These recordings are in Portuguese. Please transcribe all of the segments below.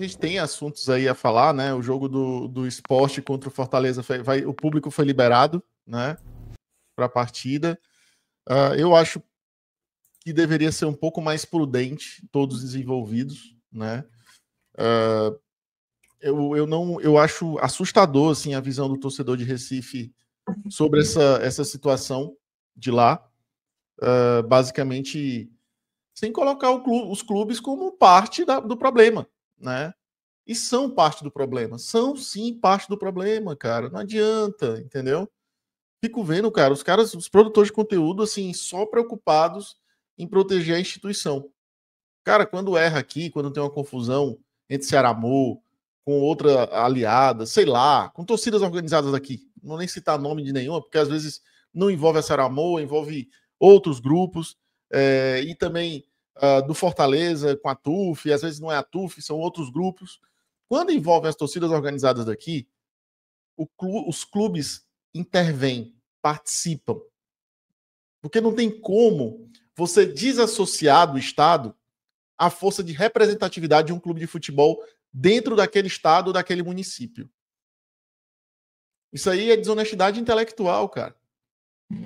gente tem assuntos aí a falar, né? O jogo do Sport contra o Fortaleza, o público foi liberado, né? Para a partida. Eu acho que deveria ser um pouco mais prudente, todos os envolvidos, né? Eu acho assustador assim, a visão do torcedor de Recife sobre essa situação de lá. Basicamente, sem colocar os clubes como parte do problema, né? E são parte do problema. São, sim, parte do problema, cara. Não adianta, entendeu? Fico vendo, cara, os produtores de conteúdo, assim, só preocupados em proteger a instituição. Cara, quando erra aqui, quando tem uma confusão entre Cearamô, com outra aliada, sei lá, com torcidas organizadas aqui, não vou nem citar nome de nenhuma, porque às vezes não envolve a Cearamô, envolve outros grupos, e também do Fortaleza com a TUF, às vezes não é a TUF, são outros grupos. Quando envolve as torcidas organizadas daqui, os clubes intervêm, participam. Porque não tem como você desassociar do Estado a força de representatividade de um clube de futebol dentro daquele estado ou daquele município. Isso aí é desonestidade intelectual, cara.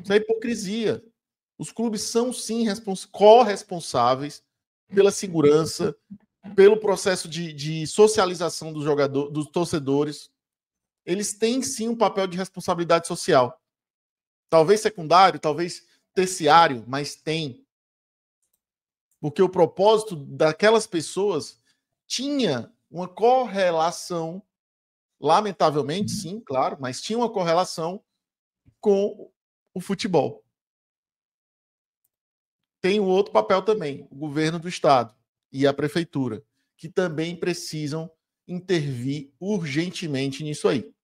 Isso é hipocrisia. Os clubes são, sim, corresponsáveis pela segurança, pelo processo de socialização dos torcedores. Eles têm, sim, um papel de responsabilidade social. Talvez secundário, talvez terciário, mas tem. Porque o propósito daquelas pessoas tinha uma correlação, lamentavelmente, sim, claro, mas tinha uma correlação com o futebol. Tem o outro papel também, o governo do estado e a prefeitura, que também precisam intervir urgentemente nisso aí.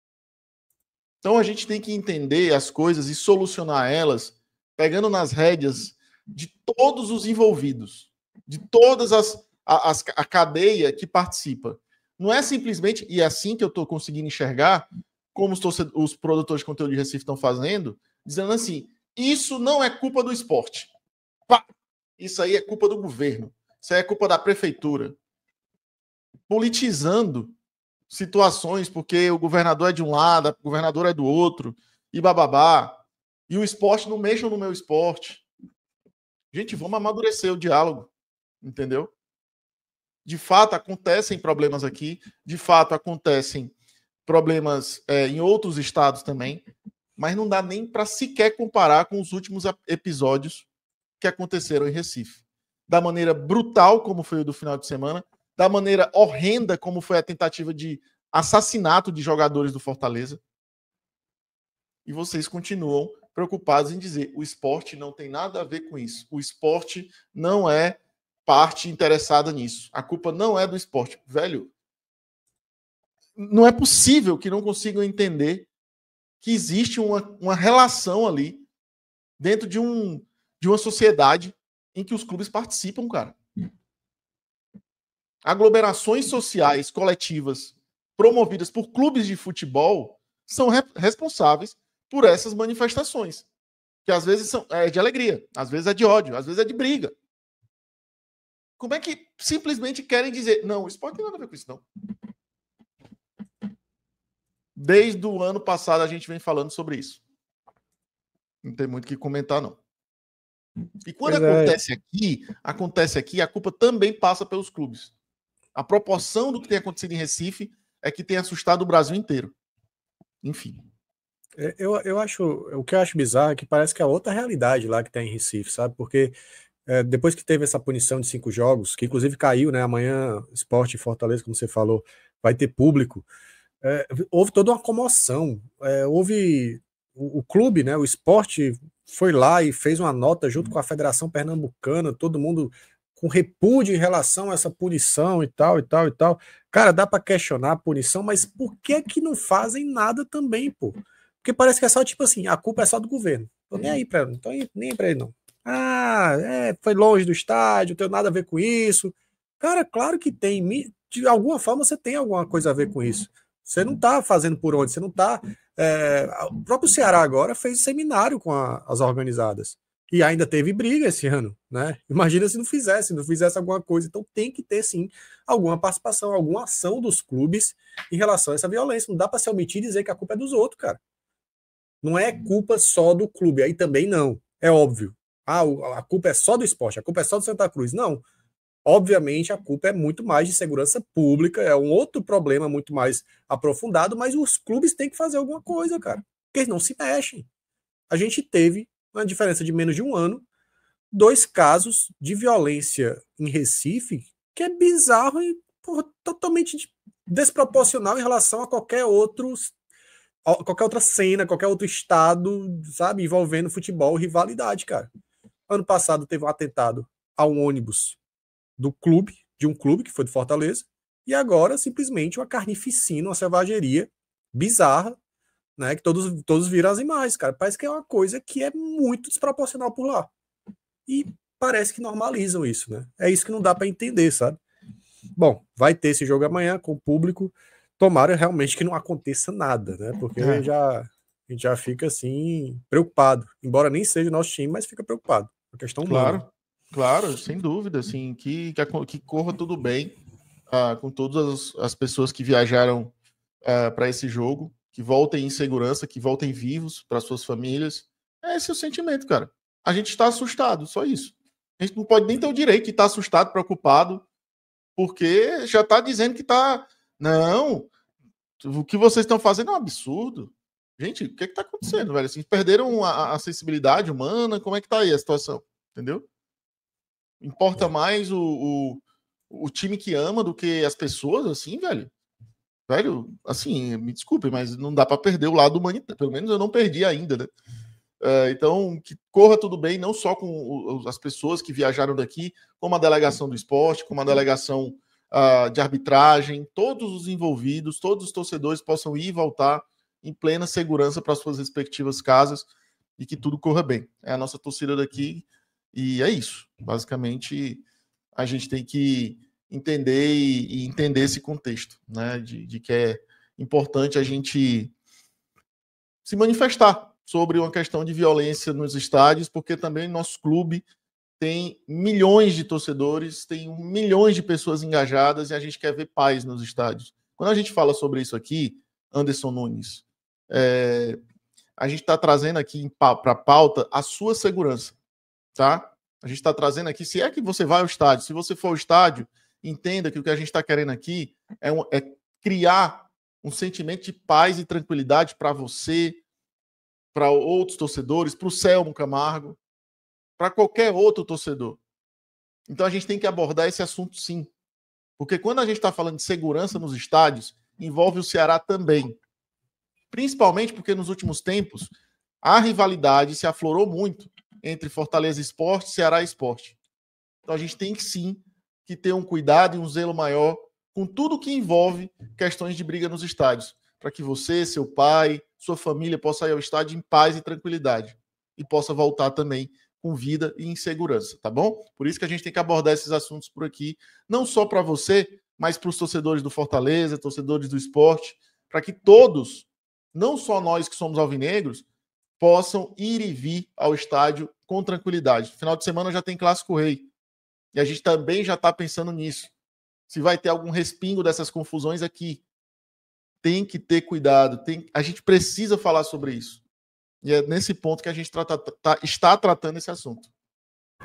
Então a gente tem que entender as coisas e solucionar elas pegando nas rédeas de todos os envolvidos, de todas a cadeia que participa. Não é simplesmente, e é assim que eu estou conseguindo enxergar, como os produtores de conteúdo de Recife estão fazendo, dizendo assim, isso não é culpa do esporte. Isso aí é culpa do governo. Isso aí é culpa da prefeitura. Politizando situações, porque o governador é de um lado, o governador é do outro, e bababá. E o esporte não mexam no meu esporte. Gente, vamos amadurecer o diálogo, entendeu? De fato, acontecem problemas aqui, de fato, acontecem problemas em outros estados também, mas não dá nem para sequer comparar com os últimos episódios que aconteceram em Recife. Da maneira brutal, como foi o do final de semana, da maneira horrenda, como foi a tentativa de assassinato de jogadores do Fortaleza. E vocês continuam preocupados em dizer o esporte não tem nada a ver com isso. O esporte não é parte interessada nisso. A culpa não é do esporte. Velho, não é possível que não consigam entender que existe uma relação ali dentro de uma sociedade em que os clubes participam, cara. Aglomerações sociais coletivas promovidas por clubes de futebol são responsáveis por essas manifestações, que às vezes são de alegria, às vezes é de ódio, às vezes é de briga. Como é que simplesmente querem dizer, não, isso pode ter nada a ver com isso, não. Desde o ano passado a gente vem falando sobre isso. Não tem muito o que comentar, não. E quando acontece aqui, a culpa também passa pelos clubes. A proporção do que tem acontecido em Recife é que tem assustado o Brasil inteiro. Enfim. Eu acho, o que eu acho bizarro é que parece que é outra realidade lá que tem em Recife, sabe? Porque depois que teve essa punição de 5 jogos, que inclusive caiu, né? Amanhã, Sport e Fortaleza, como você falou, vai ter público. Houve toda uma comoção. Houve o clube, né? O Sport foi lá e fez uma nota junto com a Federação Pernambucana, todo mundo com repúdio em relação a essa punição e tal, e tal, e tal. Cara, dá para questionar a punição, mas por que não fazem nada também, pô? Porque parece que é só tipo assim, a culpa é só do governo. Tô nem aí pra ele, não tô nem aí pra ele, não. Foi longe do estádio, não tem nada a ver com isso. Cara, claro que tem. De alguma forma você tem alguma coisa a ver com isso. Você não tá fazendo por onde, você não tá... o próprio Ceará agora fez seminário com as organizadas. E ainda teve briga esse ano, né? Imagina se não fizesse alguma coisa. Então tem que ter, sim, alguma participação, alguma ação dos clubes em relação a essa violência. Não dá para se omitir e dizer que a culpa é dos outros, cara. Não é culpa só do clube, aí também não. É óbvio. Ah, a culpa é só do esporte, a culpa é só do Santa Cruz. Não. Obviamente, a culpa é muito mais de segurança pública, é um outro problema muito mais aprofundado, mas os clubes têm que fazer alguma coisa, cara. Porque eles não se mexem. A gente teve, uma diferença de menos de um ano, 2 casos de violência em Recife, que é bizarro e porra, totalmente desproporcional em relação a qualquer outra cena, qualquer outro estado, sabe, envolvendo futebol, rivalidade, cara. Ano passado teve um atentado a um ônibus de um clube que foi de Fortaleza, e agora simplesmente uma carnificina, uma selvageria bizarra, né, que todos viram as imagens, cara. Parece que é uma coisa que é muito desproporcional por lá. E parece que normalizam isso, né? É isso que não dá para entender, sabe? Bom, vai ter esse jogo amanhã com o público. Tomara realmente que não aconteça nada, né? Porque a gente já fica assim preocupado, embora nem seja o nosso time, mas fica preocupado. A questão humana. Claro, sem dúvida, assim, que corra tudo bem com todas as pessoas que viajaram para esse jogo, que voltem em segurança, que voltem vivos para suas famílias. Esse é o sentimento, cara. A gente está assustado, só isso. A gente não pode nem ter o direito de estar assustado, preocupado, porque já está dizendo que está... Não, o que vocês estão fazendo é um absurdo. Gente, o que está acontecendo, velho? Assim, perderam a sensibilidade humana? Como é que está aí a situação? Entendeu? Importa mais o time que ama do que as pessoas, assim, velho? Velho, assim, me desculpe, mas não dá para perder o lado humanitário. Pelo menos eu não perdi ainda, né? Então, que corra tudo bem, não só com as pessoas que viajaram daqui, como a delegação do esporte, como a delegação de arbitragem, todos os envolvidos, todos os torcedores possam ir e voltar em plena segurança para suas respectivas casas e que tudo corra bem. É a nossa torcida daqui e é isso. Basicamente, a gente tem que entender e entender esse contexto, né? De que é importante a gente se manifestar sobre uma questão de violência nos estádios, porque também nosso clube tem milhões de torcedores, tem milhões de pessoas engajadas e a gente quer ver paz nos estádios. Quando a gente fala sobre isso aqui, Anderson Nunes, a gente está trazendo aqui para a pauta a sua segurança, tá? A gente está trazendo aqui, se é que você vai ao estádio, se você for ao estádio, entenda que o que a gente está querendo aqui é criar um sentimento de paz e tranquilidade para você, para outros torcedores, para o Selmo Camargo, para qualquer outro torcedor. Então a gente tem que abordar esse assunto sim. Porque quando a gente está falando de segurança nos estádios, envolve o Ceará também. Principalmente porque nos últimos tempos a rivalidade se aflorou muito entre Fortaleza Esporte e Ceará Esporte. Então a gente tem que sim que ter um cuidado e um zelo maior com tudo que envolve questões de briga nos estádios, para que você, seu pai, sua família possa ir ao estádio em paz e tranquilidade e possa voltar também com vida e em segurança, tá bom? Por isso que a gente tem que abordar esses assuntos por aqui, não só para você, mas para os torcedores do Fortaleza, torcedores do esporte, para que todos, não só nós que somos alvinegros, possam ir e vir ao estádio com tranquilidade. Final de semana já tem Clássico Rei. E a gente também já está pensando nisso. Se vai ter algum respingo dessas confusões aqui. Tem que ter cuidado. A gente precisa falar sobre isso. E é nesse ponto que a gente está tratando esse assunto.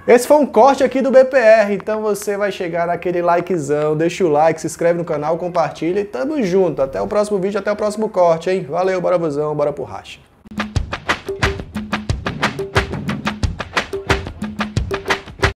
Esse foi um corte aqui do BPR, então você vai chegar naquele likezão, deixa o like, se inscreve no canal, compartilha e tamo junto. Até o próximo vídeo, até o próximo corte, hein? Valeu, bora Vozão, bora pro racha.